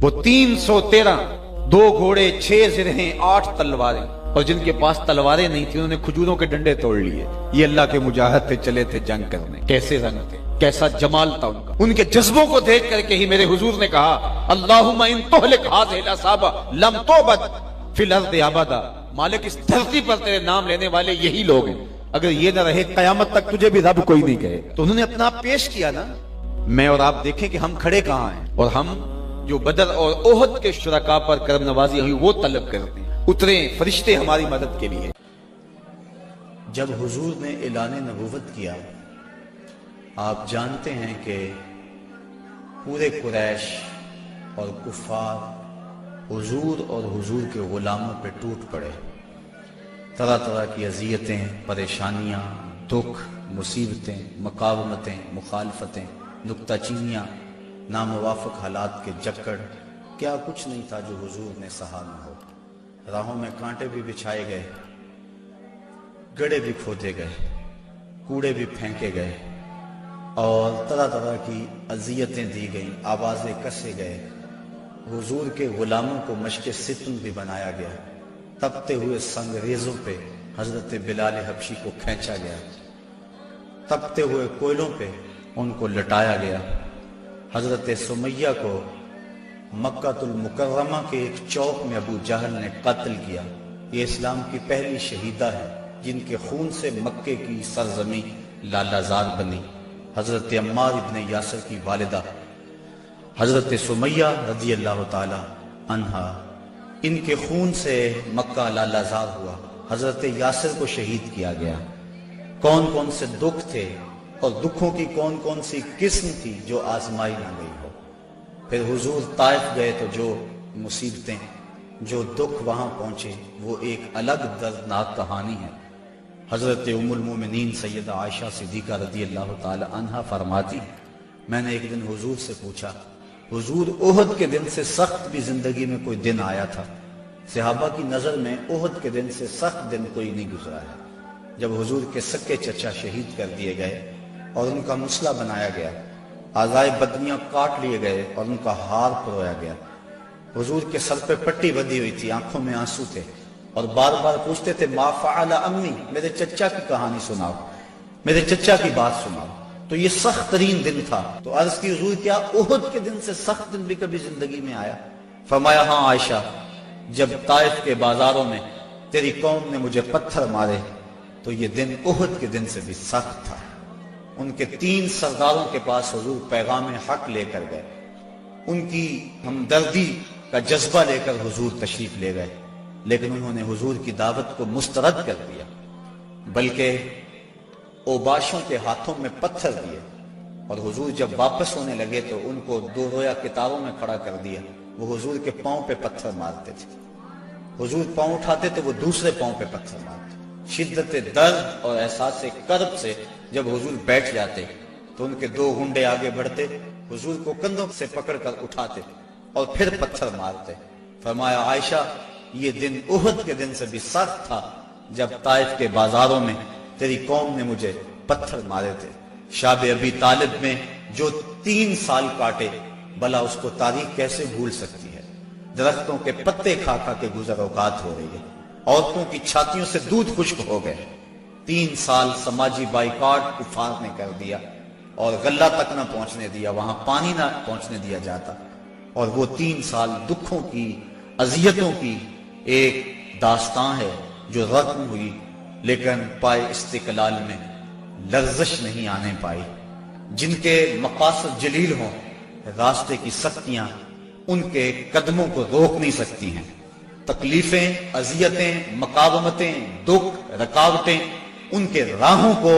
وہ 313 2 گھوڑے 6 زرہیں 8 تلواریں، اور جن کے پاس تلواریں نہیں تھی انہوں نے کھجوروں کے ڈنڈے توڑ لیے۔ یہ اللہ کے مجاہد تھے، چلے تھے جنگ کرنے۔ کیسے رنگ تھے، کیسا جمال تھا ان کا۔ ان کے جذبوں کو دیکھ کر کے ہی میرے حضور نے کہا اللہم ان تہلک ہذہ الاصحاب لم تعبد فی الارض ابدا، مالک اس دھرتی پر تیرے نام لینے والے یہی لوگ ہیں، اگر یہ نہ رہے قیامت تک تجھے بھی رب کوئی نہیں کہے۔ تو انہوں نے اپنا آپ پیش کیا نا۔ میں اور آپ دیکھیں کہ ہم کھڑے کہاں ہیں، اور ہم جو بدر اور احد کے شرکاء پر کرم نوازی ہوئی وہ طلب کرتے ہیں۔ اتریں فرشتے ہماری مدد کے لیے۔ جب حضور نے اعلان نبوت کیا، آپ جانتے ہیں کہ پورے قریش اور کفار حضور اور حضور کے غلاموں پہ ٹوٹ پڑے۔ طرح طرح کی اذیتیں، پریشانیاں، دکھ، مصیبتیں، مقاومتیں، مخالفتیں، نکتہ چینیاں، ناموافق حالات کے جکڑ، کیا کچھ نہیں تھا جو حضور نے سہا نہ ہو۔ راہوں میں کانٹے بھی بچھائے گئے، گڑھے بھی کھودے گئے، کوڑے بھی پھینکے گئے، اور طرح طرح کی اذیتیں دی گئیں، آوازیں کسے گئے۔ حضور کے غلاموں کو مشق ستم بھی بنایا گیا۔ تپتے ہوئے سنگریزوں پہ حضرت بلال حبشی کو کھینچا گیا، تپتے ہوئے کوئلوں پہ ان کو لٹایا گیا۔ حضرت سمیہ کو مکہ المکرمہ کے ایک چوک میں ابو جہل نے قتل کیا۔ یہ اسلام کی پہلی شہیدہ ہے جن کے خون سے مکے کی سرزمین لالہ زار بنی۔ حضرت عمار ابن یاسر کی والدہ حضرت سمیہ رضی اللہ تعالی عنہا، ان کے خون سے مکہ لالہ زار ہوا۔ حضرت یاسر کو شہید کیا گیا۔ کون کون سے دکھ تھے اور دکھوں کی کون کون سی قسم تھی جو آزمائی نہ گئی ہو۔ پھر حضور طائف گئے تو جو مصیبتیں، جو دکھ وہاں پہنچے وہ ایک الگ دردناک کہانی ہے۔ حضرت ام المومنین سیدہ عائشہ صدیقہ رضی اللہ تعالی عنہا فرماتی ہیں، میں نے ایک دن حضور سے پوچھا، حضور احد کے دن سے سخت بھی زندگی میں کوئی دن آیا تھا؟ صحابہ کی نظر میں احد کے دن سے سخت دن کوئی نہیں گزرا ہے۔ جب حضور کے سکے چچا شہید کر دیے گئے اور ان کا مسلح بنایا گیا، اعضائے بدنیاں کاٹ لیے گئے اور ان کا ہار پرویا گیا، حضور کے سر پہ پٹی بندھی ہوئی تھی، آنکھوں میں آنسو تھے، اور بار بار پوچھتے تھے ما فعل امی، میرے چچا کی کہانی سناؤ، میرے چچا کی بات سناؤ۔ تو یہ سخت ترین دن تھا۔ تو عرض کی حضور کیا احد کے دن سے سخت دن بھی کبھی زندگی میں آیا؟ فرمایا ہاں عائشہ، جب طائف کے بازاروں میں تیری قوم نے مجھے پتھر مارے تو یہ دن احد کے دن سے بھی سخت تھا۔ ان کے 3 سرداروں کے پاس حضور پیغام حق لے کر گئے، ان کی ہمدردی کا جذبہ لے کر حضور تشریف لے گئے، لیکن انہوں نے حضور کی دعوت کو مسترد کر دیا، بلکہ اوباشوں کے ہاتھوں میں پتھر دیے، اور حضور جب واپس ہونے لگے تو ان کو 2 رویا کتاروں میں کھڑا کر دیا۔ وہ حضور کے پاؤں پہ پتھر مارتے تھے، حضور پاؤں اٹھاتے تو وہ دوسرے پاؤں پہ پتھر مارتے۔ شدت درد اور احساس کرب سے جب حضور بیٹھ جاتے تو ان کے 2 گنڈے آگے بڑھتے، حضور کو کندھوں سے پکڑ کر اٹھاتے اور پھر پتھر مارتے۔ فرمایا عائشہ، یہ دن احد کے دن سے بھی سخت تھا جب طائف کے بازاروں میں تیری قوم نے مجھے پتھر مارے تھے۔ شاب ابی طالب میں جو 3 سال کاٹے، بلا اس کو تاریخ کیسے بھول سکتی ہے؟ درختوں کے پتے کھا کھا کے گزر اوقات ہو رہی ہے، عورتوں کی چھاتیوں سے دودھ خشک ہو گئے۔ 3 سال سماجی بائیکاٹ کفار نے کر دیا، اور غلہ تک نہ پہنچنے دیا، وہاں پانی نہ پہنچنے دیا جاتا، اور وہ 3 سال دکھوں کی، اذیتوں کی ایک داستان ہے جو رقم ہوئی، لیکن پائے استقلال میں لرزش نہیں آنے پائی۔ جن کے مقاصد جلیل ہوں، راستے کی سختیاں ان کے قدموں کو روک نہیں سکتی ہیں۔ تکلیفیں، اذیتیں، مقاومتیں، دکھ، رکاوٹیں ان کے راہوں کو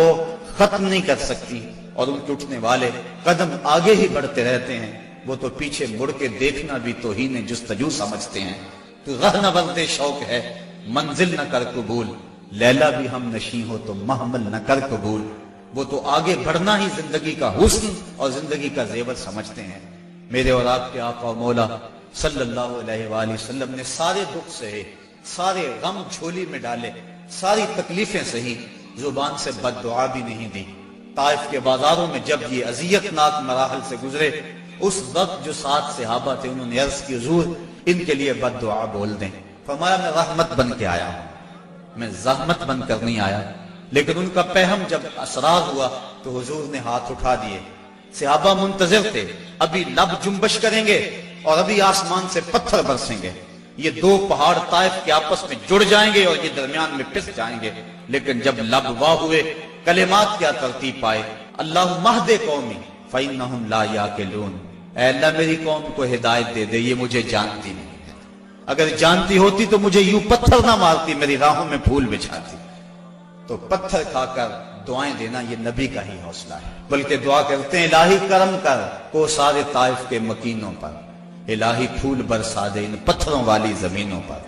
ختم نہیں کر سکتی، اور ان کے اٹھنے والے قدم آگے ہی بڑھتے رہتے ہیں۔ وہ تو پیچھے مڑ کے دیکھنا بھی توہین جستجو سمجھتے ہیں۔ تو راہ نہ بندے شوق ہے، منزل نہ کر قبول، لیلا بھی ہم نشیں ہو تو محمل نہ کر قبول۔ وہ تو آگے بڑھنا ہی زندگی کا حسن اور زندگی کا زیور سمجھتے ہیں۔ میرے اور آپ کے آقا و مولا صلی اللہ علیہ وآلہ وسلم نے سارے دکھ سہے، سارے غم جھولی میں ڈالے، ساری تکلیفیں سہی، زبان سے بد دعا بھی نہیں دی۔ طائف کے بازاروں میں جب یہ اذیت ناک مراحل سے گزرے اس وقت جو 7 صحابہ تھے انہوں نے عرض کی حضور ان کے لیے بد دعا بول دیں. فرمایا میں رحمت بن کے آیا ہوں, میں زحمت بن کر نہیں آیا. لیکن ان کا پہم جب اسرار ہوا تو حضور نے ہاتھ اٹھا دیے. صحابہ منتظر تھے, ابھی لب جنبش کریں گے اور ابھی آسمان سے پتھر برسیں گے, یہ 2 پہاڑ طائف کے آپس میں جڑ جائیں گے اور یہ درمیان میں پس جائیں گے. لیکن جب لب واہ ہوئے, کلمات کیا ترتیب پائے, اللہم اہد قومی فإنہم لا یعقلون, اے اللہ میری قوم کو ہدایت دے دے, یہ مجھے جانتی نہیں ہے, اگر جانتی ہوتی تو مجھے یوں پتھر نہ مارتی, میری راہوں میں پھول بچھاتی. تو پتھر کھا کر دعائیں دینا یہ نبی کا ہی حوصلہ ہے. بلکہ دعا کرتے ہیں الہی کرم کر کو سارے طائف کے مکینوں پر, الہی پھول برسا دے ان پتھروں والی زمینوں پر.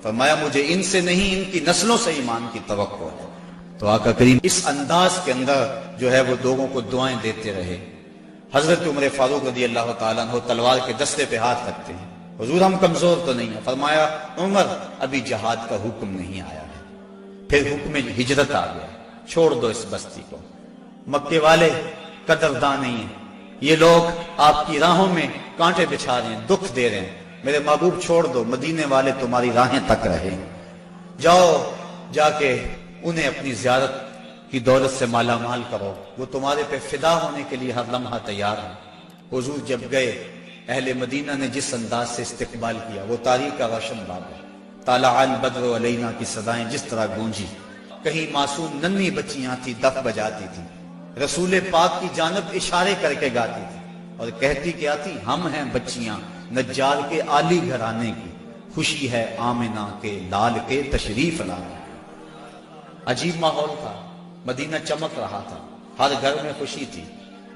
فرمایا مجھے ان سے نہیں ان کی نسلوں سے ایمان کی توقع ہے. تو آقا کریم اس انداز کے اندر جو ہے وہ لوگوں کو دعائیں دیتے رہے. حضرت عمر فاروق رضی اللہ تعالیٰ عنہ تلوار کے دستے پہ ہاتھ رکھتے ہیں, حضور ہم کمزور تو نہیں ہیں. فرمایا عمر ابھی جہاد کا حکم نہیں آیا ہے. پھر حکم ہجرت آ گیا, چھوڑ دو اس بستی کو, مکے والے قدردان نہیں ہیں, یہ لوگ آپ کی راہوں میں کانٹے بچھا رہے ہیں, دکھ دے رہے ہیں, میرے محبوب چھوڑ دو, مدینے والے تمہاری راہیں تک رہے, جاؤ جا کے انہیں اپنی زیارت کی دولت سے مالا مال کرو, وہ تمہارے پہ فدا ہونے کے لیے ہر لمحہ تیار ہیں. حضور جب گئے, اہل مدینہ نے جس انداز سے استقبال کیا وہ تاریخ کا روشن باب ہے. طالع البدر علینا کی صدائیں جس طرح گونجی, کہیں معصوم ننھی بچیاں تھی دف بجاتی تھی, رسول پاک کی جانب اشارے کر کے گاتی تھی اور کہتی کیا تھی, ہم ہیں بچیاں نجار کے عالی گھرانے کی, خوشی ہے آمنہ کے لال کے تشریف لانے. عجیب ماحول تھا, مدینہ چمک رہا تھا, ہر گھر میں خوشی تھی.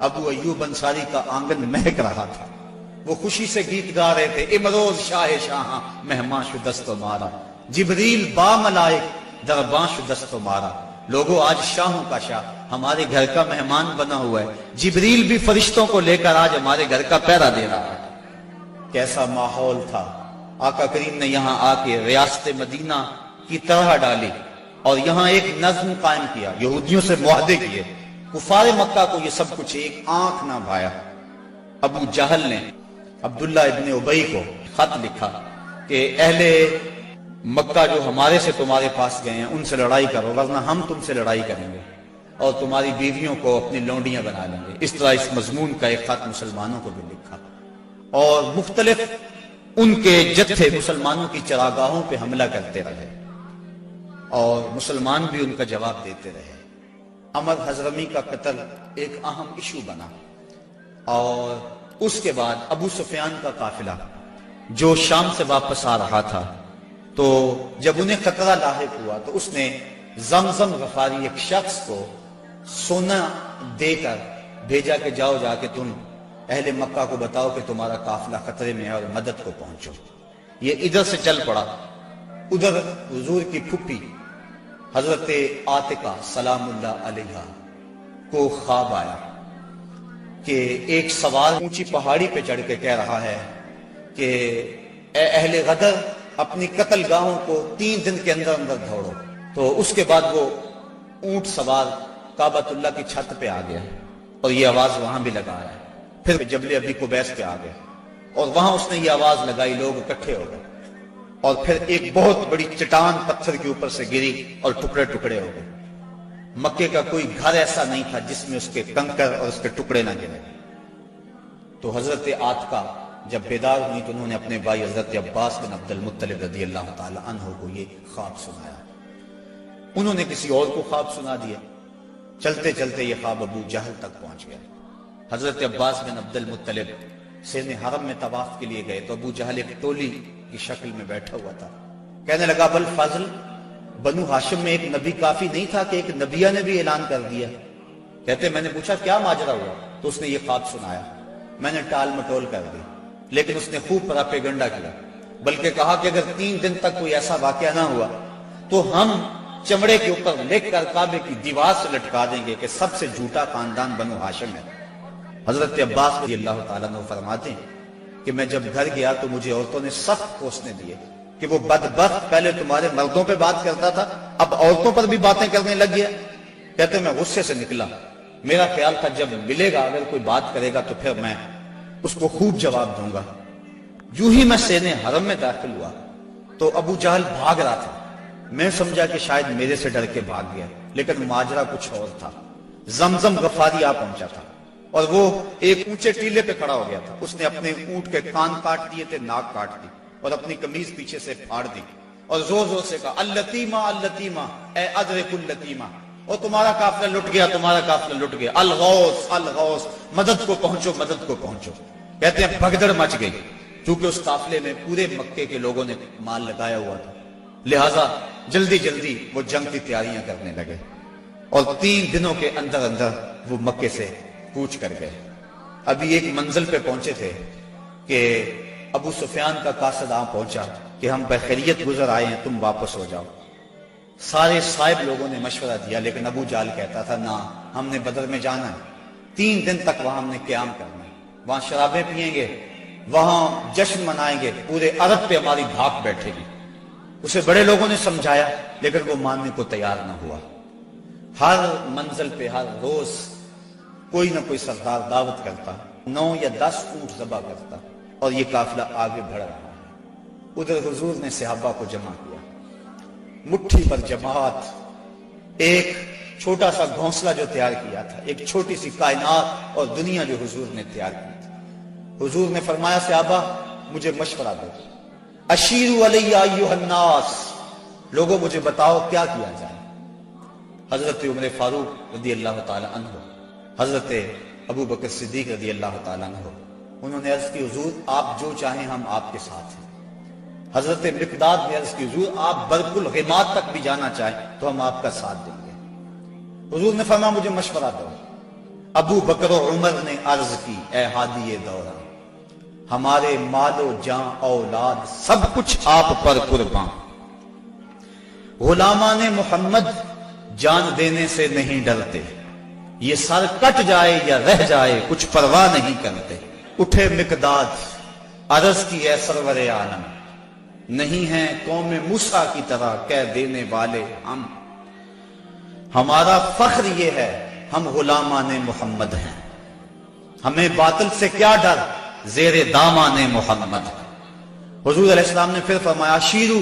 ابو ایوب انصاری کا آنگن مہک رہا تھا, وہ خوشی سے گیت گا رہے تھے, امروز شاہ شاہاں مہمان شدست و مارا, جبریل با ملائک درباں شدست و مارا. لوگوں آج شاہوں کا شاہ ہمارے گھر کا مہمان بنا ہوا ہے, جبریل بھی فرشتوں کو لے کر آج ہمارے گھر کا پہرا دے رہا ہے. کیسا ماحول تھا. آقا کریم نے یہاں آ کے ریاست مدینہ کی طرح ڈالی اور یہاں ایک نظم قائم کیا, یہودیوں سے معاہدے کیے. کفار مکہ کو یہ سب کچھ ایک آنکھ نہ بھایا. ابو جہل نے عبداللہ ابن ابی کو خط لکھا کہ اہل مکہ جو ہمارے سے تمہارے پاس گئے ہیں ان سے لڑائی کرو, ورنہ ہم تم سے لڑائی کریں گے اور تمہاری بیویوں کو اپنی لونڈیاں بنا لیں گے. اس طرح اس مضمون کا ایک خط مسلمانوں کو بھی لکھا اور مختلف ان کے جتھے مسلمانوں کی چراگاہوں پہ حملہ کرتے رہے اور مسلمان بھی ان کا جواب دیتے رہے. عمر حضرمی کا قتل ایک اہم ایشو بنا اور اس کے بعد ابو سفیان کا قافلہ جو شام سے واپس آ رہا تھا, تو جب انہیں خطرہ لاحق ہوا تو اس نے زمزم غفاری ایک شخص کو سونا دے کر بھیجا کہ جاؤ جا کے تم اہل مکہ کو بتاؤ کہ تمہارا قافلہ خطرے میں ہے اور مدد کو پہنچو. یہ ادھر سے چل پڑا, ادھر حضور کی پھپھی حضرت عاتقہ سلام اللہ علیہا کو خواب آیا کہ ایک سوار اونچی پہاڑی پہ چڑھ کے کہہ رہا ہے کہ اے اہل غدر اپنی قتل گاہوں کو 3 دن کے اندر اندر دھوڑو. تو اس کے بعد وہ اونٹ سوار کعبۃ اللہ کی چھت پہ آ گیا اور یہ آواز وہاں بھی لگایا. پھر جبل ابی قبیس پہ آ گیا اور وہاں اس نے یہ آواز لگائی, لوگ اکٹھے ہو گئے اور پھر ایک بہت بڑی چٹان پتھر کے اوپر سے گری اور ٹکڑے ٹکڑے ہو گئے. مکے کا کوئی گھر ایسا نہیں تھا جس میں اس کے کنکر اور اس کے ٹکڑے نہ گرے. تو حضرت عاتقہ جب بیدار ہوئی تو انہوں نے اپنے بھائی حضرت عباس بن عبد المطلب رضی اللہ تعالی عنہ کو یہ خواب سنایا. انہوں نے کسی اور کو خواب سنا دیا. چلتے چلتے یہ خواب ابو جہل تک پہنچ گیا. حضرت عباس بن عبد المطلب سین حرم میں طواف کے لیے گئے تو ابو جہل ایک ٹولی کی شکل میں بیٹھا ہوا تھا. کہنے لگا بل فضل, بنو ہاشم میں ایک نبی کافی نہیں تھا کہ ایک نبیہ نے بھی اعلان کر دیا. کہتے میں نے پوچھا کیا ماجرا ہوا, تو اس نے یہ خواب سنایا. میں نے ٹال مٹول کر دی, لیکن اس نے خوب پراپیگنڈا کیا, بلکہ کہا کہ اگر 3 دن تک کوئی ایسا واقعہ نہ ہوا تو ہم چمڑے کے اوپر لکھ کر کعبے کی دیوار سے لٹکا دیں گے کہ سب سے جھوٹا خاندان بنو ہاشم ہے. حضرت عباس رضی اللہ تعالیٰ عنہ فرماتے ہیں کہ میں جب گھر گیا تو مجھے عورتوں نے سخت کوسنے دیے کہ وہ بدبخت پہلے تمہارے مردوں پہ بات کرتا تھا, اب عورتوں پر بھی باتیں کرنے لگ گیا. کہتے میں غصے سے نکلا. میرا خیال تھا جب ملے گا اگر کوئی بات کرے گا تو پھر میں اس کو خوب جواب دوں گا۔ یوں ہی میں سینے حرم میں داخل ہوا تو ابو جہل بھاگ رہا تھا۔ میں سمجھا کہ شاید میرے سے ڈر کے بھاگ گیا، لیکن ماجرا کچھ اور تھا۔ زمزم غفاری آ پہنچا تھا اور وہ ایک اونچے ٹیلے پہ کھڑا ہو گیا تھا۔ اس نے اپنے اونٹ کے کان کاٹ دیے تھے، ناک کاٹ دی اور اپنی قمیض پیچھے سے پھاڑ دی اور زور زور سے کہا اللتیمہ اللتیمہ اے ادرک اللتیمہ، اور تمہارا قافلہ لٹ گیا، تمہارا قافلہ لٹ گیا، الغوث الغوث، مدد کو پہنچو، مدد کو پہنچو۔ کہتے ہیں بھگدڑ مچ گئی، چونکہ اس قافلے میں پورے مکے کے لوگوں نے مال لگایا ہوا تھا، لہٰذا جلدی جلدی وہ جنگ کی تیاریاں کرنے لگے اور 3 دنوں کے اندر اندر وہ مکے سے کوچ کر گئے۔ ابھی ایک منزل پہ پہنچے تھے کہ ابو سفیان کا قاصد آ پہنچا کہ ہم بخیریت گزر آئے ہیں، تم واپس ہو جاؤ۔ سارے صاحب لوگوں نے مشورہ دیا، لیکن ابو جہل کہتا تھا نہ، ہم نے بدر میں جانا ہے، 3 دن تک وہاں ہم نے قیام کرنا ہے، وہاں شرابیں پیئیں گے، وہاں جشن منائیں گے، پورے عرب پہ ہماری بھاک بیٹھے گی۔ اسے بڑے لوگوں نے سمجھایا لیکن وہ ماننے کو تیار نہ ہوا۔ ہر منزل پہ ہر روز کوئی نہ کوئی سردار دعوت کرتا، 9 یا 10 اونٹ ذبح کرتا اور یہ قافلہ آگے بڑھ رہا ہے۔ ادھر حضور نے صحابہ کو جمع کیا، مٹھی پر جماعت، ایک چھوٹا سا گھونسلہ جو تیار کیا تھا، ایک چھوٹی سی کائنات اور دنیا جو حضور نے تیار کی تھی۔ حضور نے فرمایا صحابہ مجھے مشورہ دو، اشیروا علی ایھا الناس، لوگوں مجھے بتاؤ کیا کیا جائے۔ حضرت عمر فاروق رضی اللہ تعالی عنہ، حضرت ابو بکر صدیق رضی اللہ تعالی عنہ، انہوں نے عرض کی حضور آپ جو چاہیں ہم آپ کے ساتھ ہیں۔ حضرت مقداد نے عرض کی حضور آپ برق الغماد تک بھی جانا چاہیں تو ہم آپ کا ساتھ دیں گے۔ حضور نے فرمایا مجھے مشورہ دو۔ ابو بکر و عمر نے عرض کی اے ہادی دورہ، ہمارے مال و جان اولاد سب کچھ آپ پر قربان، غلامان محمد جان دینے سے نہیں ڈرتے، یہ سر کٹ جائے یا رہ جائے کچھ پرواہ نہیں کرتے۔ اٹھے مقداد، عرض کی اے سرور عالم، نہیں ہیں قوم موسیٰ کی طرح کہہ دینے والے ہم، ہمارا فخر یہ ہے ہم غلامان محمد ہیں، ہمیں باطل سے کیا ڈر، زیر دامان محمد۔ حضور علیہ السلام نے پھر فرمایا شیرو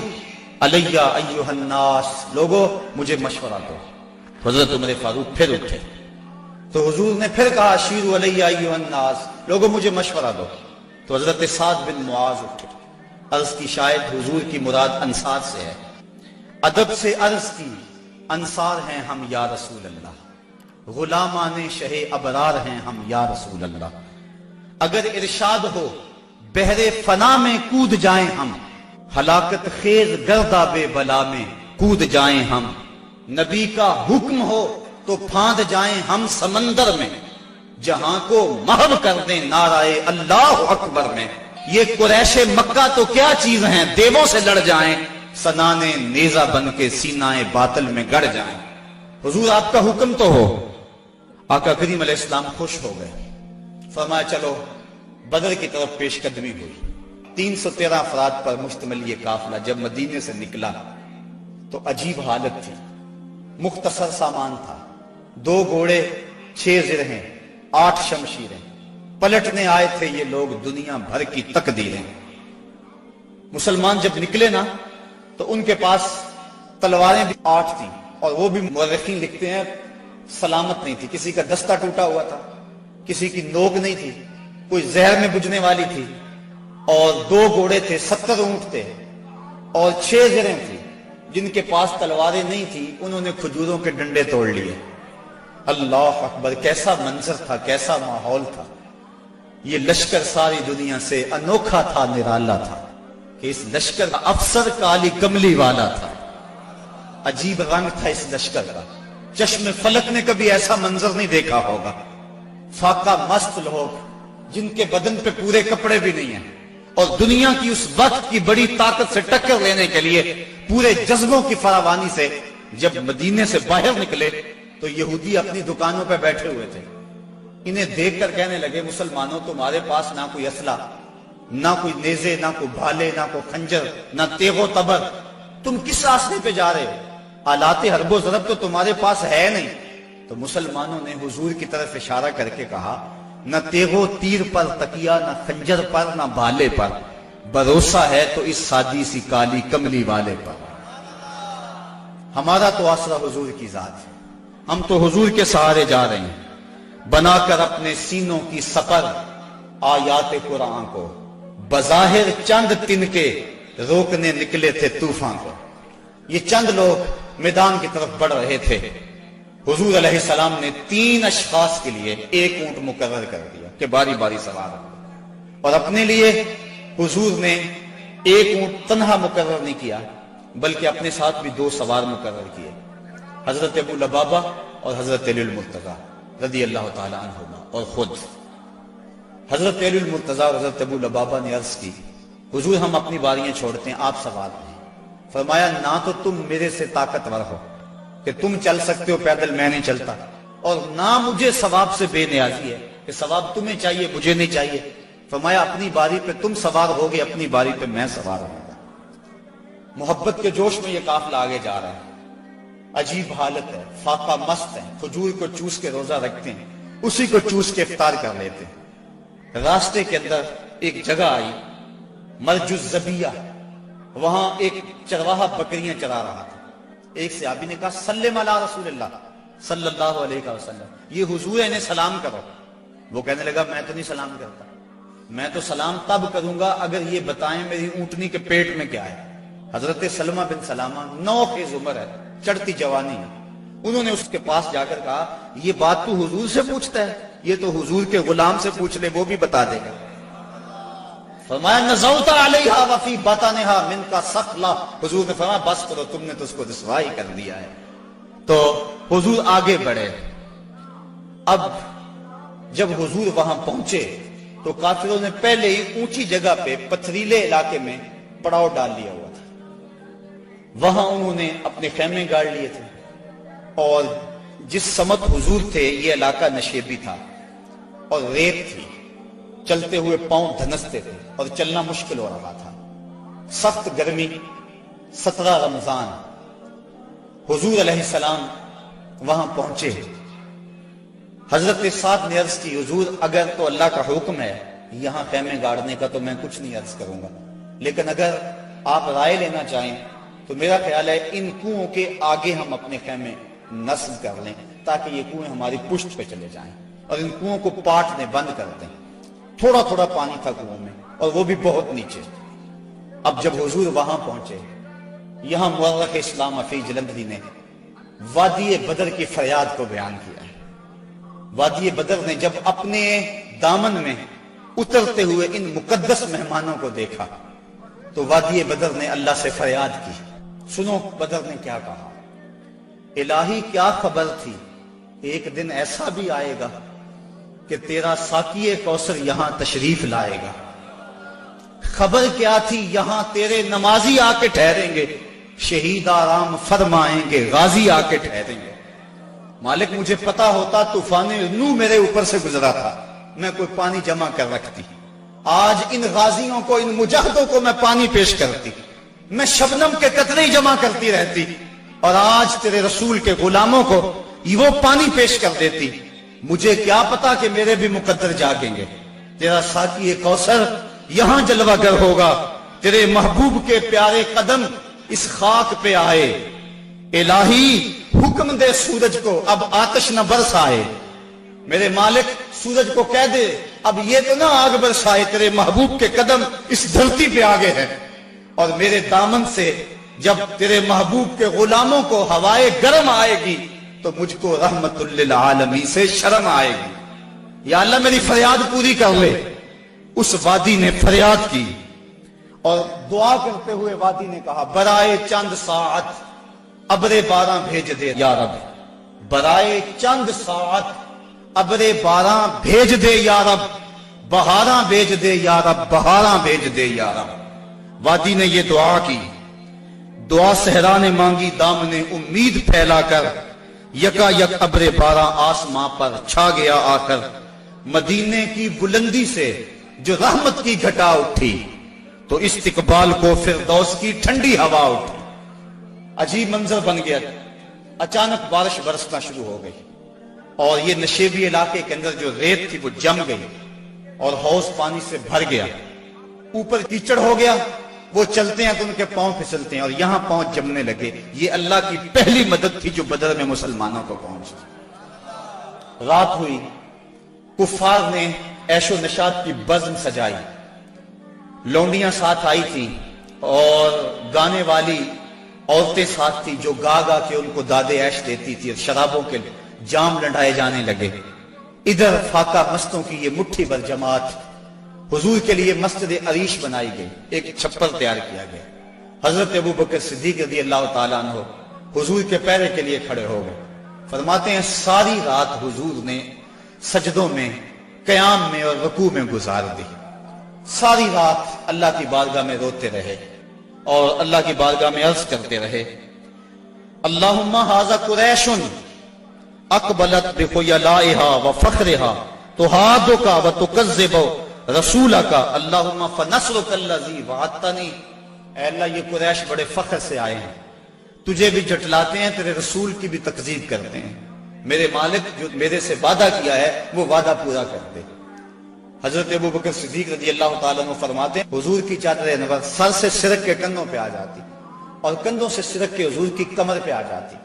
علی ایھا الناس، لوگوں مجھے مشورہ دو۔ حضرت عمر فاروق پھر اٹھے تو حضور نے پھر کہا شیرو علی ایھا الناس، لوگوں مجھے مشورہ دو۔ تو حضرت سعد بن معاذ اٹھے، عرض کی شاید حضور کی مراد انصار سے ہے، ادب سے عرض کی انصار ہیں ہم یا رسول اللہ، غلامان شہ ابرار ہیں ہم یا رسول اللہ، اگر ارشاد ہو بحر فنا میں کود جائیں ہم، ہلاکت خیز گردابے بلا میں کود جائیں ہم، نبی کا حکم ہو تو پھاند جائیں ہم سمندر میں، جہاں کو محو کر دیں نعرہ اللہ اکبر میں، یہ قریش مکہ تو کیا چیز ہیں، دیووں سے لڑ جائیں، سنانے نیزہ بن کے سینہ باطل میں گڑ جائیں۔ حضور آپ کا حکم تو ہو۔ آقا کریم علیہ السلام خوش ہو گئے، فرمایا چلو بدر کی طرف پیش قدمی ہوئی۔ 313 افراد پر مشتمل یہ قافلہ جب مدینے سے نکلا تو عجیب حالت تھی، مختصر سامان تھا، 2 گھوڑے، 6 زرہیں، 8 شمشیریں، پلٹنے آئے تھے یہ لوگ دنیا بھر کی تقدیریں۔ مسلمان جب نکلے نا تو ان کے پاس تلواریں بھی 8 تھیں، اور وہ بھی مورخین لکھتے ہیں سلامت نہیں تھی، کسی کا دستہ ٹوٹا ہوا تھا، کسی کی نوک نہیں تھی، کوئی زہر میں بجھنے والی تھی، اور 2 گھوڑے تھے، 70 اونٹ تھے، اور 6 زریں تھی۔ جن کے پاس تلواریں نہیں تھی انہوں نے کھجوروں کے ڈنڈے توڑ لیے۔ اللہ اکبر، کیسا منظر تھا، کیسا ماحول تھا۔ یہ لشکر ساری دنیا سے انوکھا تھا، نرالا تھا کہ اس لشکر کا افسر کالی کملی والا تھا، عجیب رنگ تھا اس لشکر کا، چشم فلک نے کبھی ایسا منظر نہیں دیکھا ہوگا۔ فاقہ مست لوگ جن کے بدن پہ پورے کپڑے بھی نہیں ہیں، اور دنیا کی اس وقت کی بڑی طاقت سے ٹکر لینے کے لیے پورے جذبوں کی فراوانی سے جب مدینے سے باہر نکلے تو یہودی اپنی دکانوں پہ بیٹھے ہوئے تھے۔ انہیں دیکھ کر کہنے لگے مسلمانوں تمہارے پاس نہ کوئی اسلحہ، نہ کوئی نیزے، نہ کوئی بھالے، نہ کوئی خنجر، نہ تیغ و تبر، تم کس راستے پہ جا رہے ہو؟ آلات حرب و ضرب تو تمہارے پاس ہے نہیں۔ تو مسلمانوں نے حضور کی طرف اشارہ کر کے کہا نہ تیغو تیر پر تکیا، نہ خنجر پر، نہ بھالے پر، بھروسہ ہے تو اس سادی سی کالی کملی والے پر۔ ہمارا تو آسرا حضور کی ذات ہے، ہم تو حضور کے سہارے جا رہے ہیں، بنا کر اپنے سینوں کی سپر آیات قرآن کو، بظاہر چند تن کے روکنے نکلے تھے طوفان کو۔ یہ چند لوگ میدان کی طرف بڑھ رہے تھے، حضور علیہ السلام نے 3 اشخاص کے لیے ایک اونٹ مقرر کر دیا کہ باری باری سوار ہو، اور اپنے لیے حضور نے ایک اونٹ تنہا مقرر نہیں کیا بلکہ اپنے ساتھ بھی 2 سوار مقرر کیے، حضرت ابو لبابہ اور حضرت علی المرتضیٰ رضی اللہ تعالی عنہما۔ اور خود حضرت علی المرتضیٰ اور حضرت ابو لبابہ نے عرض کی، حضور ہم اپنی باریاں چھوڑتے ہیں، آپ سوار ہیں۔ فرمایا نہ تو تم میرے سے طاقتور ہو کہ تم چل سکتے ہو پیدل، میں نہیں چلتا، اور نہ مجھے ثواب سے بے نیازی ہے کہ ثواب تمہیں چاہیے مجھے نہیں چاہیے۔ فرمایا اپنی باری پہ تم سوار ہوگے، اپنی باری پہ میں سوار ہوں گا۔ محبت کے جوش میں یہ قافلہ آگے جا رہا ہے، عجیب حالت ہے، فاقہ مست ہے، کھجور کو چوس کے روزہ رکھتے ہیں، اسی کو چوس کے افطار کر لیتے ہیں۔ راستے کے اندر ایک جگہ آئی مرج الزبیہ، وہاں ایک چرواہا بکریاں چرا رہا تھا۔ ایک صحابی نے کہا سلم علی رسول اللہ صلی اللہ علیہ وسلم، یہ حضور ہے انہیں سلام کرو۔ وہ کہنے لگا میں تو نہیں سلام کرتا، میں تو سلام تب کروں گا اگر یہ بتائیں میری اونٹنی کے پیٹ میں کیا ہے۔ حضرت سلمہ بن سلامہ 9 خیز عمر ہے، چڑھتی جوانی ہے، انہوں نے اس کے پاس جا کر کہا یہ بات تو حضور سے پوچھتا ہے، یہ تو حضور کے غلام سے پوچھ لے وہ بھی بتا دے گا۔ فرمایا نزوت علیہا وفی بطنہا منک ثقلا، حضور نے فرمایا بس کرو تم نے تو اس کو رسوائی کر دیا ہے۔ تو حضور آگے بڑھے۔ اب جب حضور وہاں پہنچے تو کافروں نے پہلے ہی اونچی جگہ پہ پتھریلے علاقے میں پڑاؤ ڈال لیا ہوا تھا، وہاں انہوں نے اپنے خیمے گاڑ لیے تھے، اور جس سمت حضور تھے یہ علاقہ نشیبی تھا اور ریت تھی، چلتے ہوئے پاؤں دھنستے تھے اور چلنا مشکل ہو رہا تھا، سخت گرمی، 17 رمضان۔ حضور علیہ السلام وہاں پہنچے، حضرت سعد نے عرض کی حضور اگر تو اللہ کا حکم ہے یہاں خیمے گاڑنے کا تو میں کچھ نہیں عرض کروں گا، لیکن اگر آپ رائے لینا چاہیں تو میرا خیال ہے ان کنوؤں کے آگے ہم اپنے خیمے نصب کر لیں تاکہ یہ کنویں ہماری پشت پہ چلے جائیں، اور ان کنوؤں کو پاٹنے بند کر دیں۔ تھوڑا تھوڑا پانی تھا کنووں میں اور وہ بھی بہت نیچے۔ اب جب حضور وہاں پہنچے، یہاں مورخ اسلام حفیظ جلندری نے وادی بدر کی فریاد کو بیان کیا ہے۔ وادی بدر نے جب اپنے دامن میں اترتے ہوئے ان مقدس مہمانوں کو دیکھا تو وادی بدر نے اللہ سے فریاد کی۔ سنو بدر نے کیا کہا، الہی کیا خبر تھی، ایک دن ایسا بھی آئے گا کہ تیرا ساقی کوثر یہاں تشریف لائے گا۔ خبر کیا تھی، یہاں تیرے نمازی آ کے ٹھہریں گے، شہید آرام فرمائیں گے، غازی آ کے ٹھہریں گے۔ مالک مجھے پتا ہوتا طوفان نوح میرے اوپر سے گزرا تھا، میں کوئی پانی جمع کر رکھتی، آج ان غازیوں کو، ان مجاہدوں کو میں پانی پیش کرتی، میں شبنم کے قطرے جمع کرتی رہتی، اور آج تیرے رسول کے غلاموں کو وہ پانی پیش کر دیتی۔ مجھے کیا پتا کہ میرے بھی مقدر جاگیں گے، تیرا ساقی کوثر یہاں جلوہ گر ہوگا، تیرے محبوب کے پیارے قدم اس خاک پہ آئے۔ الہی حکم دے سورج کو اب آتش نہ برس آئے، میرے مالک سورج کو کہہ دے اب یہ تو نہ آگ برسائے، تیرے محبوب کے قدم اس دھرتی پہ آگے ہیں، اور میرے دامن سے جب تیرے محبوب کے غلاموں کو ہوائے گرم آئے گی تو مجھ کو رحمت للعالمین سے شرم آئے گی۔ یا اللہ میری فریاد پوری کر لے۔ اس وادی نے فریاد کی اور دعا کرتے ہوئے وادی نے کہا برائے چند ساعت ابر باران بھیج دے یا رب، برائے چند ساعت ابر باران بھیج دے یا رب، بہاراں بھیج دے یا رب، بہاراں بھیج دے یا رب۔ وادی نے یہ دعا کی، دعا صحرا نے مانگی دامن امید پھیلا کر، یکا یک ابر باران آسماں پر چھا گیا آ کر، مدینے کی بلندی سے جو رحمت کی گھٹا اٹھی تو استقبال کو فردوس کی ٹھنڈی ہوا اٹھی۔ عجیب منظر بن گیا، اچانک بارش برسنا شروع ہو گئی، اور یہ نشیبی علاقے کے اندر جو ریت تھی وہ جم گئی اور حوض پانی سے بھر گیا، اوپر کیچڑ ہو گیا، وہ چلتے ہیں تو ان کے پاؤں پھسلتے ہیں اور یہاں پاؤں جمنے لگے۔ یہ اللہ کی پہلی مدد تھی جو بدر میں مسلمانوں کو پہنچی۔ رات ہوئی، کفار نے عیش و نشاط کی بزم سجائی، لونڈیاں ساتھ آئی تھی اور گانے والی عورتیں ساتھ تھی جو گا گا کے ان کو داد عیش دیتی تھی، اور شرابوں کے جام لڑائے جانے لگے۔ ادھر فاقہ مستوں کی یہ مٹھی بھر جماعت، حضور کے لیے مسجد عریش بنائی گئی، ایک چھپر تیار کیا گیا۔ حضرت ابو بکر صدیق رضی اللہ تعالیٰ عنہ حضور کے پیرے کے لیے کھڑے ہو گئے۔ فرماتے ہیں ساری رات حضور نے سجدوں میں، قیام میں اور رکوع میں گزار دی۔ ساری رات اللہ کی بارگاہ میں روتے رہے اور اللہ کی بارگاہ میں عرض کرتے رہے، اللہم ھذا قریش اقبلت بخیلائها وفخرها تحادک وتکذب رسولک اللہم فنصرک الذی وعدتنی۔ اے اللہ یہ قریش بڑے فخر سے آئے ہیں، تجھے بھی جھٹلاتے ہیں، تیرے رسول کی بھی تکذیب کرتے ہیں، میرے مالک جو میرے سے وعدہ کیا ہے وہ وعدہ پورا کر دے۔ حضرت ابو بکر صدیق رضی اللہ تعالیٰ عنہ فرماتے ہیں حضور کی چادر انور سر سے سرک کے کندھوں پہ آ جاتی اور کندھوں سے سرک کے حضور کی کمر پہ آ جاتی،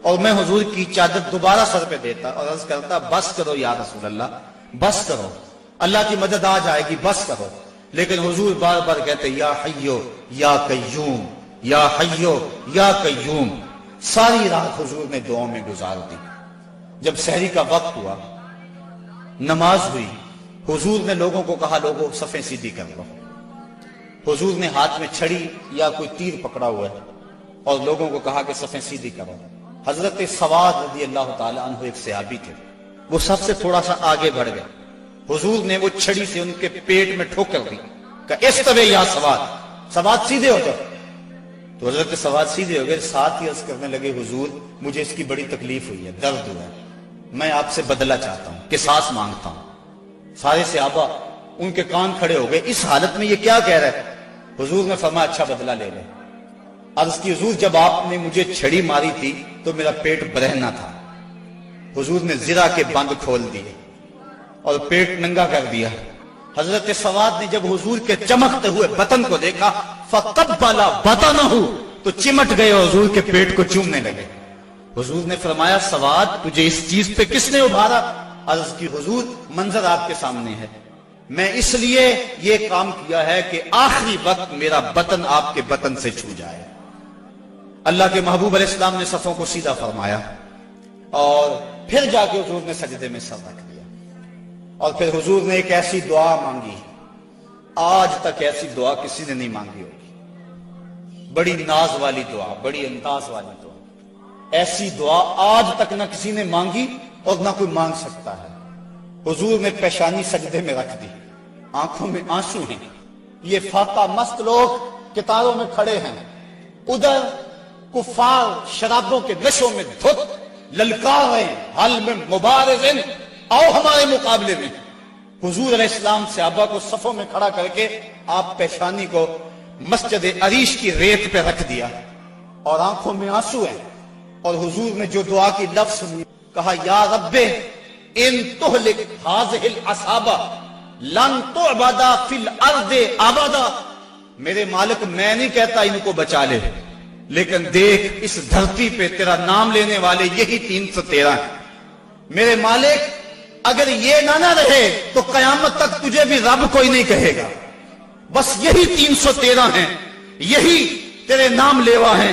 اور میں حضور کی چادر دوبارہ سر پہ دیتا اور عرض کرتا بس کرو یا رسول اللہ، بس کرو، اللہ کی مدد آ جائے گی، بس کرو۔ لیکن حضور بار بار کہتے یا حیو یا قیوم، یا حیو یا قیوم۔ ساری رات حضور نے دعاؤں میں گزار دی۔ جب سحری کا وقت ہوا، نماز ہوئی، حضور نے لوگوں کو کہا لوگوں صفیں سیدھی کر لو۔ حضور نے ہاتھ میں چھڑی یا کوئی تیر پکڑا ہوا ہے اور لوگوں کو کہا کہ صفیں سیدھی کرو۔ حضرت سواد رضی اللہ تعالیٰ عنہ ایک صحابی تھے، وہ سب سے تھوڑا سا آگے بڑھ گئے۔ حضور نے وہ چھڑی سے ان کے پیٹ میں ٹھوکر دی، کہا اس طرح یا سواد، سواد سیدھے ہو جاؤ۔ تو حضرت سواد سیدھے ہو گئے، ساتھ ہی عرض کرنے لگے حضور مجھے اس کی بڑی تکلیف ہوئی ہے، درد ہوا ہے، میں آپ سے بدلہ چاہتا ہوں، قصاص مانگتا ہوں۔ سارے صحابہ ان کے کان کھڑے ہو گئے، اس حالت میں یہ کیا کہہ رہا ہے؟ حضور نے فرمایا اچھا بدلہ لے لے۔ عرض کی حضور جب آپ نے مجھے چھڑی ماری تھی تو میرا پیٹ برہنہ تھا، حضور نے زرہ کے بند کھول دیے اور پیٹ ننگا کر دیا۔ حضرت سواد نے جب حضور کے چمکتے ہوئے بطن کو دیکھا فقبل بطنہ، تو چمٹ گئے اور حضور کے پیٹ کو چومنے لگے۔ حضور نے فرمایا سواد تجھے اس چیز پہ کس نے ابھارا؟ عرض کی حضور منظر آپ کے سامنے ہے، میں اس لیے یہ کام کیا ہے کہ آخری وقت میرا بطن آپ کے بطن سے چھو جائے۔ اللہ کے محبوب علیہ السلام نے صفوں کو سیدھا فرمایا اور پھر جا کے حضور نے سجدے میں سر رکھ دیا اور پھر حضور نے ایک ایسی دعا مانگی، آج تک ایسی دعا کسی نے نہیں مانگی ہوگی، بڑی ناز والی دعا، بڑی انداز والی دعا، ایسی دعا آج تک نہ کسی نے مانگی اور نہ کوئی مانگ سکتا ہے۔ حضور نے پیشانی سجدے میں رکھ دی، آنکھوں میں آنسو ہیں، یہ فاقہ مست لوگ قطاروں میں کھڑے ہیں، ادھر کفار شرابوں کے نشوں میں دھت للکار رہے ہیں، حل میں مبارزن، آؤ ہمارے مقابلے میں۔ حضور علیہ السلام صحابہ کو صفوں میں کھڑا کر کے آپ پیشانی کو مسجد عریش کی ریت پہ رکھ دیا اور آنکھوں میں آنسو ہیں، اور حضور نے جو دعا کی لفظ سنی، کہا یا رب ان تہلک ہذہ العصابہ لن تعبد فی الارض ابدا۔ میرے مالک میں نہیں کہتا ان کو بچا لے، لیکن دیکھ اس دھرتی پہ تیرا نام لینے والے یہی 313 ہیں۔ میرے مالک اگر یہ نہ رہے تو قیامت تک تجھے بھی رب کوئی نہیں کہے گا، بس یہی 313 ہیں، یہی تیرے نام لیوا ہیں۔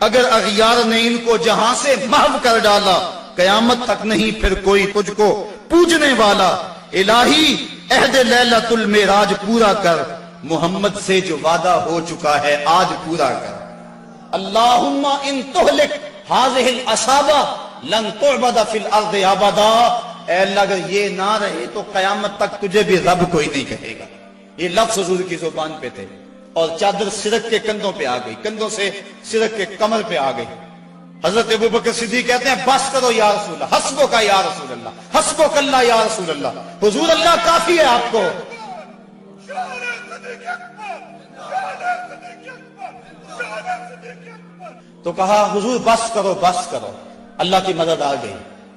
اگر اغیار نے ان کو جہاں سے محو کر ڈالا، قیامت تک نہیں پھر کوئی تجھ کو پوجنے والا۔ الہی عہد لیلۃ المعراج پورا کر، محمد سے جو وعدہ ہو چکا ہے آج پورا کر۔ اللہم ان تہلک ہذہ العصابہ لن تعبد فی الارض ابدا۔ اے اللہ اگر یہ نہ رہے تو قیامت تک تجھے بھی رب کوئی نہیں کہے گا۔ یہ لفظ حضور کی زبان پہ تھے اور چادر سرک کے کندھوں پہ آ گئی، کندھوں سے سرک کے کمر پہ آ گئی۔ حضرت ابو بکر صدیق کہتے ہیں بس کرو یا رسول اللہ، حسبک یا رسول اللہ، حسبک اللہ یا رسول اللہ، حضور اللہ کافی ہے آپ کو۔ تو کہا حضور بس کرو بس کرو، اللہ کی مدد آ گئی۔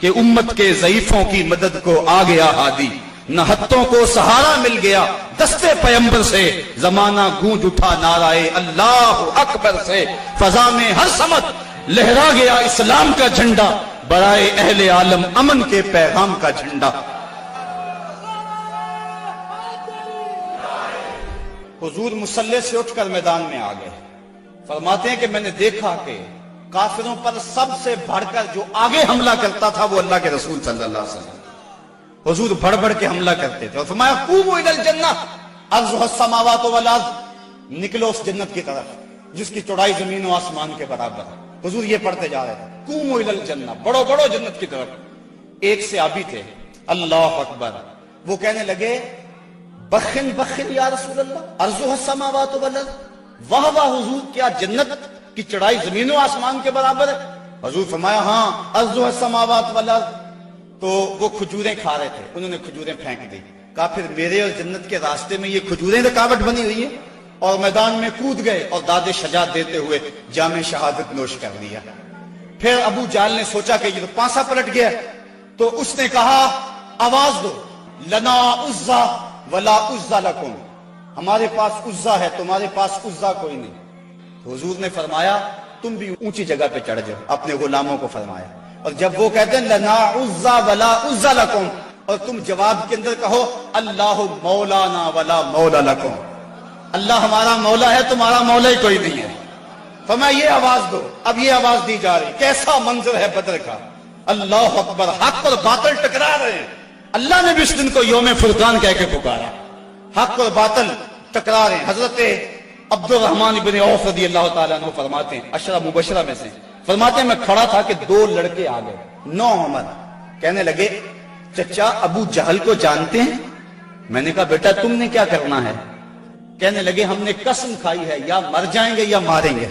کہ امت کے ضعیفوں کی مدد کو آ گیا ہادی، نہ ہتھوں کو سہارا مل گیا دستے پیمبر سے، زمانہ گونج اٹھا نعرہ اللہ اکبر سے، فضا میں ہر سمت لہرا گیا اسلام کا جھنڈا، برائے اہل عالم امن کے پیغام کا جھنڈا۔ حضور مصلی سے اٹھ کر میدان میں آ گئے، فرماتے ہیں کہ میں نے دیکھا کہ کافروں پر سب سے بڑھ کر جو آگے حملہ کرتا تھا وہ اللہ کے رسول صلی اللہ علیہ وسلم۔ حضور بڑھ بڑھ کے حملہ کرتے تھے اور فرمایا قوموا الی الجنہ عرضها السماوات والارض، نکلو اس جنت کی طرف جس کی چوڑائی زمین و آسمان کے برابر ہے۔ حضور یہ پڑھتے جا رہے تھے قوموا الی الجنہ، بڑھو بڑھو جنت کی طرف۔ ایک صحابی تھے اللہ اکبر، وہ کہنے لگے بخن بخن یا رسول اللہ عرضها السماوات والارض، واہ واہ حضور کیا جنت کی چڑھائی زمین و آسمان کے برابر ہے؟ حضور فرمایا ہاں عرضها السماوات والارض۔ تو وہ کھجوریں کھا رہے تھے، انہوں نے کھجوریں پھینک دی، کہا پھر میرے اور جنت کے راستے میں یہ کھجوریں رکاوٹ بنی ہوئی ہیں، اور میدان میں کود گئے اور داد شجاعت دیتے ہوئے جام شہادت نوش کر لیا۔ پھر ابو جہل نے سوچا کہ یہ تو پانسا پلٹ گیا، تو اس نے کہا آواز دو لنا عزا ولا عزا لکم، ہمارے پاس عزا ہے تمہارے پاس عزا کوئی نہیں۔ تو حضور نے فرمایا تم بھی اونچی جگہ پہ چڑھ جاؤ، اپنے غلاموں کو فرمایا، اور جب وہ کہتے ہیں لنا عزا ولا عزا لکم، اور تم جواب کے اندر کہو اللہ مولانا ولا مولا لکم، اللہ ہمارا مولا ہے تمہارا مولا ہی کوئی نہیں ہے۔ فرمایا یہ آواز دو، اب یہ آواز دی جا رہی، کیسا منظر ہے بدر کا، اللہ اکبر، حق اور باطل ٹکرا رہے ہیں۔ اللہ نے بھی اس دن کو یوم فرقان کہہ کے پکارا، حق اور باطل ٹکرا رہے ہیں۔ حضرت عبد الرحمن بن عوف رضی اللہ تعالیٰ عنہ فرماتے ہیں، عشرہ مبشرہ میں سے فرماتے ہیں میں کھڑا تھا کہ دو لڑکے آ گئے، نو عمر، کہنے لگے چچا ابو جہل کو جانتے ہیں؟ میں نے کہا بیٹا تم نے کیا کرنا ہے؟ کہنے لگے ہم نے قسم کھائی ہے یا مر جائیں گے یا ماریں گے،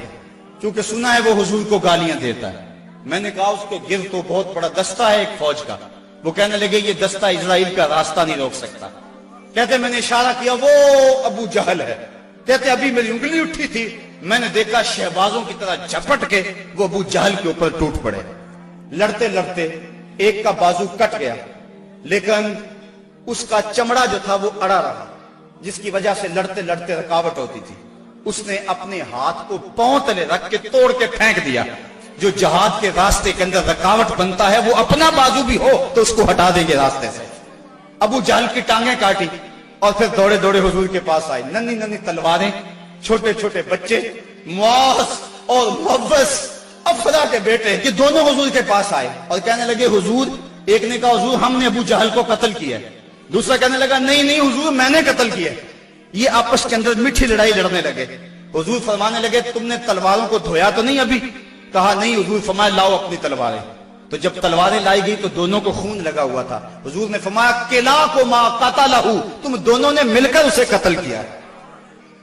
کیونکہ سنا ہے وہ حضور کو گالیاں دیتا ہے۔ میں نے کہا اس کے گرد تو بہت بڑا دستہ ہے ایک فوج کا۔ وہ کہنے لگے یہ دستہ اسرائیل کا راستہ نہیں روک سکتا۔ کہتے میں نے اشارہ کیا وہ ابو جہل ہے۔ کہتے ابھی میری انگلی اٹھی تھی، میں نے دیکھا شہبازوں کی طرح جھپٹ کے وہ ابو جہل کے اوپر ٹوٹ پڑے، لڑتے لڑتے ایک کا بازو کٹ گیا، لیکن اس کا چمڑا جو تھا وہ اڑا رہا، جس کی وجہ سے لڑتے لڑتے رکاوٹ ہوتی تھی۔ اس نے اپنے ہاتھ کو پاؤں تلے رکھ کے توڑ کے پھینک دیا۔ جو جہاد کے راستے کے اندر رکاوٹ بنتا ہے وہ اپنا بازو بھی ہو تو اس کو ہٹا دیں گے راستے سے۔ ابو جہل کی ٹانگیں کاٹی اور پھر دوڑے دوڑے حضور کے پاس آئے، ننھی ننھی تلواریں، چھوٹے چھوٹے بچے، معاذ اور محبس افرا کے بیٹے، یہ دونوں حضور کے پاس آئے اور کہنے لگے حضور، ایک نے کہا حضور ہم نے ابو جہل کو قتل کیا ہے، دوسرا کہنے لگا نہیں نہیں حضور میں نے قتل کیا ہے۔ یہ آپس کے اندر میٹھی لڑائی لڑنے لگے۔ حضور فرمانے لگے تم نے تلواروں کو دھویا تو نہیں ابھی؟ کہا نہیں حضور۔ فرمایا لاؤ اپنی تلواریں۔ تو جب تلواریں لائی گئی تو دونوں کو خون لگا ہوا تھا۔ حضور نے فرمایا کلا کو ما قتلہ، تم دونوں نے مل کر اسے قتل کیا۔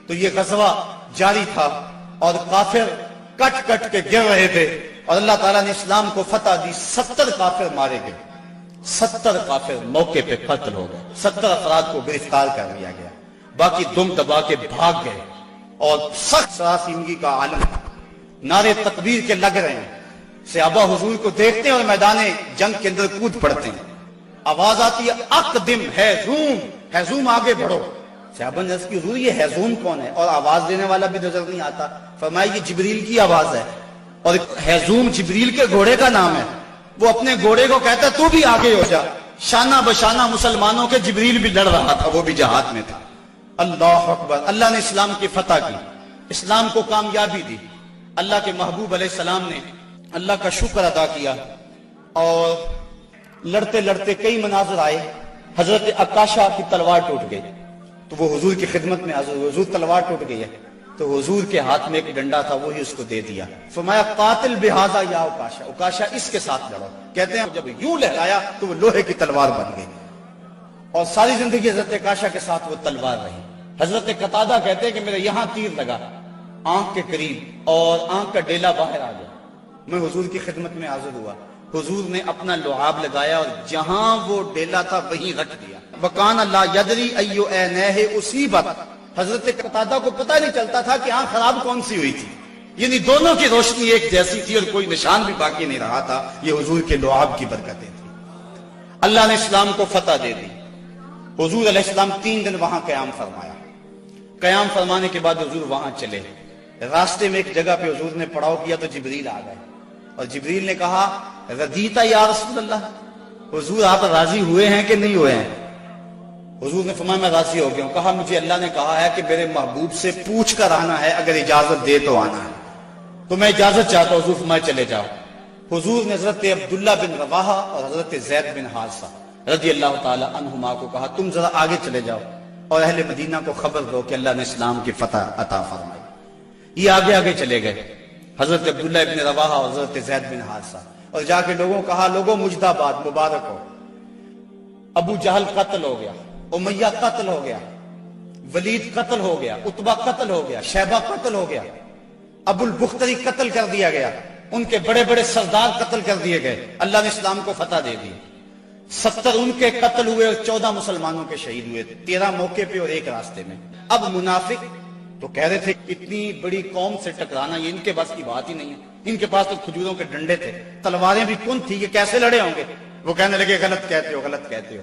تو یہ غزوہ جاری تھا اور کافر کٹ کٹ کے گر رہے تھے اور اللہ تعالیٰ نے اسلام کو فتح دی۔ 70 کافر مارے گئے، 70 کافر موقع پہ قتل ہو گئے، 70 افراد کو گرفتار کر لیا گیا، باقی دم دبا کے بھاگ گئے۔ اور سخت سراسیمگی کا عالم، نعرے تکبیر کے لگ رہے ہیں، صحابہ حضور کو دیکھتے ہیں اور میدان جنگ کے اندر کود پڑتے ہیں۔ آواز آتی ہے اقدم ہیزوم، ہیزوم آگے بڑھو۔ صحابہ نے عرض کی حضور یہ ہیزوم کون ہے؟ اور آواز دینے والا بھی نظر نہیں آتا۔ فرمایا یہ جبریل کی آواز ہے، اور ہیزوم جبریل کے گھوڑے کا نام ہے۔ وہ اپنے گھوڑے کو کہتا ہے تو بھی آگے ہو جا۔ شانہ بشانہ مسلمانوں کے جبریل بھی لڑ رہا تھا، وہ بھی جہاد میں تھا۔ اللہ اکبر، اللہ نے اسلام کی فتح کی، اسلام کو کامیابی دی۔ اللہ کے محبوب علیہ السلام نے اللہ کا شکر ادا کیا اور لڑتے لڑتے کئی مناظر آئے۔ حضرت عکاشہ کی تلوار ٹوٹ گئی تو وہ حضور کی خدمت میں حاضر ہوئے، حضور تلوار ٹوٹ گئی ہے، تو حضور کے ہاتھ میں ایک ڈنڈا تھا وہی اس کو دے دیا۔ فرمایا قاتل بہذا یا عکاشہ، عکاشہ اس کے ساتھ لڑو۔ کہتے ہیں جب یوں لہرایا تو وہ لوہے کی تلوار بن گئی اور ساری زندگی حضرت عکاشہ کے ساتھ وہ تلوار رہی۔ حضرت قتادہ کہتے ہیں کہ میرے یہاں تیر لگا آنکھ کے قریب اور آنکھ کا ڈیلا باہر آ گیا۔ میں حضور کی خدمت میں حاضر ہوا، حضور نے اپنا لعاب لگایا اور جہاں وہ ڈیلا تھا وہیں رکھ دیا۔ وکان اللہ یدری ایو عینیہ اصیبت، حضرت قتادہ کو پتہ نہیں چلتا تھا کہ آنکھ خراب کون سی ہوئی تھی، یعنی دونوں کی روشنی ایک جیسی تھی اور کوئی نشان بھی باقی نہیں رہا تھا۔ یہ حضور کے لعاب کی برکتیں تھیں۔ اللہ نے اسلام کو فتح دے دی۔ حضور علیہ السلام 3 دن وہاں قیام فرمایا۔ قیام فرمانے کے بعد حضور وہاں چلے، راستے میں ایک جگہ پہ حضور نے پڑاؤ کیا تو جبریل آ گئے، اور جبریل نے کہا رضیتا یا رسول اللہ، حضور آپ راضی ہوئے ہیں کہ نہیں ہوئے ہیں؟ حضور نے فرمایا میں راضی ہو گیا ہوں۔ کہا مجھے اللہ نے کہا ہے کہ میرے محبوب سے پوچھ کر آنا ہے، اگر اجازت دے تو آنا ہے، تو میں اجازت چاہتا ہوں۔ حضور فرمایا چلے جاؤ۔ حضور نے حضرت عبداللہ بن رواحہ اور حضرت زید بن حارثہ رضی اللہ تعالی عنہما کو کہا تم ذرا آگے چلے جاؤ اور اہل مدینہ کو خبر دو کہ اللہ نے اسلام کی فتح عطا فرمائی۔ یہ آگے آگے چلے گئے، حضرت عبداللہ بن رواحہ اور حضرت زید بن حارثہ، اور جا کے لوگوں کو کہا لوگوں مجدہ باد، مبارک ہو، ابو جہل قتل ہو گیا، امیہ قتل ہو گیا، ولید قتل ہو گیا، عتبہ قتل ہو گیا، شیبہ قتل ہو گیا، ابو البختری قتل کر دیا گیا، ان کے بڑے بڑے سردار قتل کر دیے گئے، اللہ نے اسلام کو فتح دے دی۔ 70 ان کے قتل ہوئے اور 14 مسلمانوں کے شہید ہوئے، 13 موقع پہ اور 1 راستے میں۔ اب منافق تو کہہ رہے تھے اتنی بڑی قوم سے ٹکرانا یہ ان کے بس کی بات ہی نہیں ہے، ان کے پاس تو کھجوروں کے ڈنڈے تھے، تلواریں بھی کن تھی، یہ کیسے لڑے ہوں گے؟ وہ کہنے لگے غلط کہتے ہو، غلط کہتے ہو،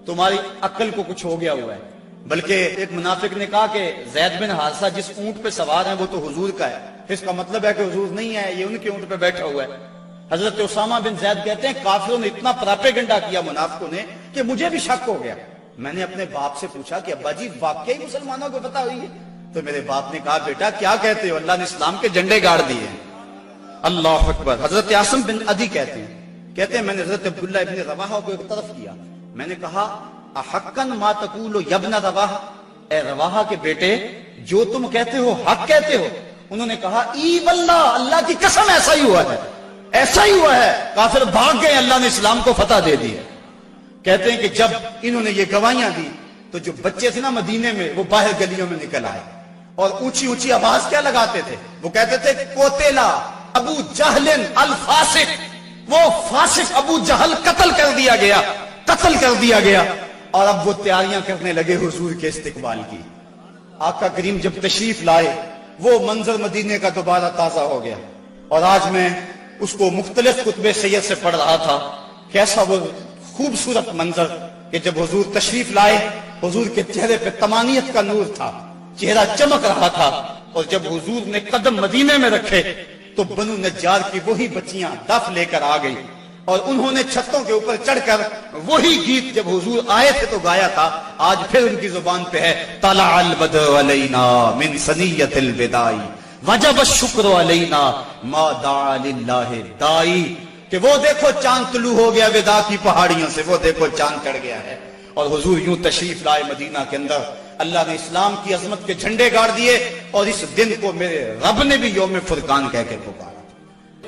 تمہاری عقل کو کچھ ہو گیا ہوا ہے۔ بلکہ ایک منافق نے کہا کہ زید بن حارثہ جس اونٹ پہ سوار ہیں وہ تو حضور کا ہے، اس کا مطلب ہے کہ حضور نہیں ہے، یہ ان کے اونٹ پہ بیٹھا ہوا ہے۔ حضرت اسامہ بن زید کہتے ہیں کافروں نے اتنا پراپیگنڈا کیا منافقوں نے کہ مجھے بھی شک ہو گیا۔ میں نے اپنے باپ سے پوچھا کہ ابا جی واقعی مسلمانوں کو پتہ ہوئی ہے؟ تو میرے باپ نے کہا بیٹا کیا کہتے ہو، اللہ نے اسلام کے جھنڈے گاڑ دیے ہیں۔ اللہ اکبر۔ حضرت عاصم بن عدی کہتے ہیں میں نے حضرت عبداللہ ابن رواحہ کو ایک طرف کیا، میں نے کہا احقن ما تقول یا ابن رواحہ، اے رواحہ کے بیٹے جو تم کہتے ہو حق کہتے ہو؟ انہوں نے کہا ای واللہ، اللہ کی قسم ایسا ہی ہوا ہے، ایسا ہی ہوا ہے۔ کافر بھاگ گئے، اللہ نے اسلام کو فتح دے دی۔ کہتے ہیں کہ جب انہوں نے یہ گواہیاں دی تو جو بچے تھے نا مدینے میں وہ باہر گلیوں میں نکل آئے اور اونچی اونچی آواز کیا لگاتے تھے؟ وہ کہتے تھے قتل ابو جہل الفاسق، وہ فاسق ابو جہل قتل کر دیا گیا، قتل کر دیا گیا۔ اور اب وہ تیاریاں کرنے لگے حضور کے استقبال کی۔ آقا کریم جب تشریف لائے وہ منظر مدینے کا دوبارہ تازہ ہو گیا، اور آج میں اس کو مختلف کتب سیر سے پڑھ رہا تھا، کیسا وہ خوبصورت منظر کہ جب حضور تشریف لائے حضور کے چہرے پہ طمانیت کا نور تھا، چہرہ چمک رہا تھا، اور جب حضور نے قدم مدینے میں رکھے تو بنو نجار کی وہی بچیاں دف لے کر آ گئی، اور انہوں نے چھتوں کے اوپر چڑھ کر وہی گیت جب حضور آئے تھے تو گایا تھا، آج پھر ان کی زبان پہ ہے طلع البدر علینا من ثنیۃ الوداع وجب الشکر علینا ما دعا للہ دائی، کہ وہ دیکھو چاند طلوع ہو گیا وداع کی پہاڑیوں سے، وہ دیکھو چاند چڑھ گیا ہے۔ اور حضور یوں تشریف لائے مدینہ کے اندر، اللہ نے اسلام کی عظمت کے جھنڈے گاڑ دیے، اور اس دن کو میرے رب نے بھی یوم فرقان کہہ کے پکارا۔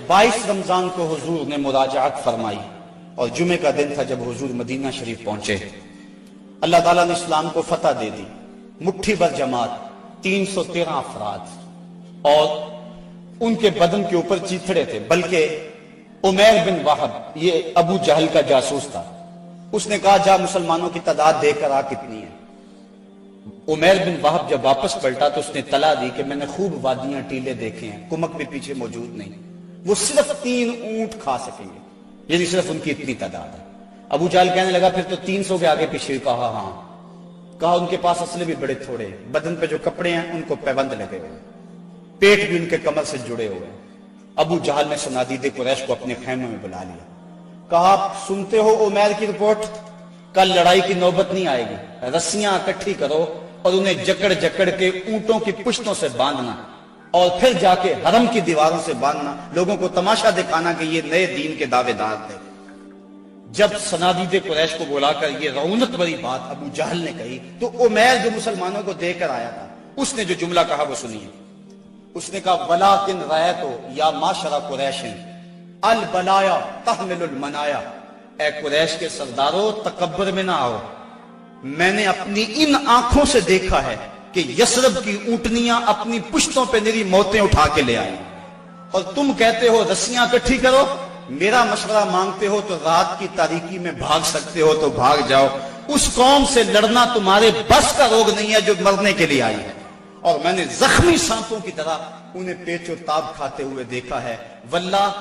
22 رمضان کو حضور نے مراجعت فرمائی، اور جمعے کا دن تھا جب حضور مدینہ شریف پہنچے۔ اللہ تعالیٰ نے اسلام کو فتح دے دی، مٹھی بھر جماعت، 313 افراد، اور ان کے بدن کے اوپر چیتھڑے تھے، بلکہ عمیر بن وہب یہ ابو جہل کا جاسوس تھا، اس نے کہا جا مسلمانوں کی تعداد دیکھ کر آ کتنی ہے۔ عمیر بن وہب جب واپس پلٹا تو اس نے طلاع دی کہ میں نے خوب وادیاں ٹیلے دیکھے ہیں، کمک بھی پیچھے موجود نہیں، وہ صرف 3 اونٹ کھا سکیں گے، یعنی صرف ان کی اتنی تعداد ہے۔ ابو جہل کہنے لگا پھر تو 300 کے آگے پیچھے، کہا ہاں، کہا ان کے پاس اسلحے بھی بڑے تھوڑے ہیں، بدن پہ جو کپڑے ہیں ان کو پیبند لگے ہوئے، پیٹ بھی ان کے کمر سے جڑے ہوئے ہیں۔ ابو جہل نے صنادید قریش کو اپنے خیمے میں بلا لیا، کہا سنتے ہو عمیر کی رپورٹ، کل لڑائی کی نوبت نہیں آئے گی، رسیاں اکٹھی کرو اور انہیں جکڑ جکڑ کے اونٹوں کی پشتوں سے باندھنا، اور پھر جا کے حرم کی دیواروں سے باندھنا، لوگوں کو تماشا دکھانا کہ یہ نئے دین کے دعوے دار تھے۔ جب صنادید قریش کو بلا کر یہ رعونت بری بات ابو جہل نے کہی تو عمیر جو مسلمانوں کو دے کر آیا تھا اس نے جو جملہ کہا وہ سنیے۔ اس نے کہا وَلَٰكِنْ رَأَيْتُ يَا مَعْشَرَ قُرَيْشٍ الْبَلَايَا تَحْمِلُ الْمَنَايَا، اے قریش کے سردارو تکبر میں نہ آؤ، میں نے اپنی ان آنکھوں سے دیکھا ہے کہ یثرب کی اونٹنیاں اپنی پشتوں پہ نری موتیں اٹھا کے لے آئی، اور تم کہتے ہو رسیاں اکٹھی کرو، میرا مشورہ مانگتے ہو تو رات کی تاریکی میں بھاگ سکتے ہو تو بھاگ جاؤ، اس قوم سے لڑنا تمہارے بس کا روگ نہیں ہے جو مرنے کے لیے آئی ہے۔ اور میں نے زخمی سانپوں کی طرح انہیں پیچ و تاب کھاتے ہوئے دیکھا ہے، واللہ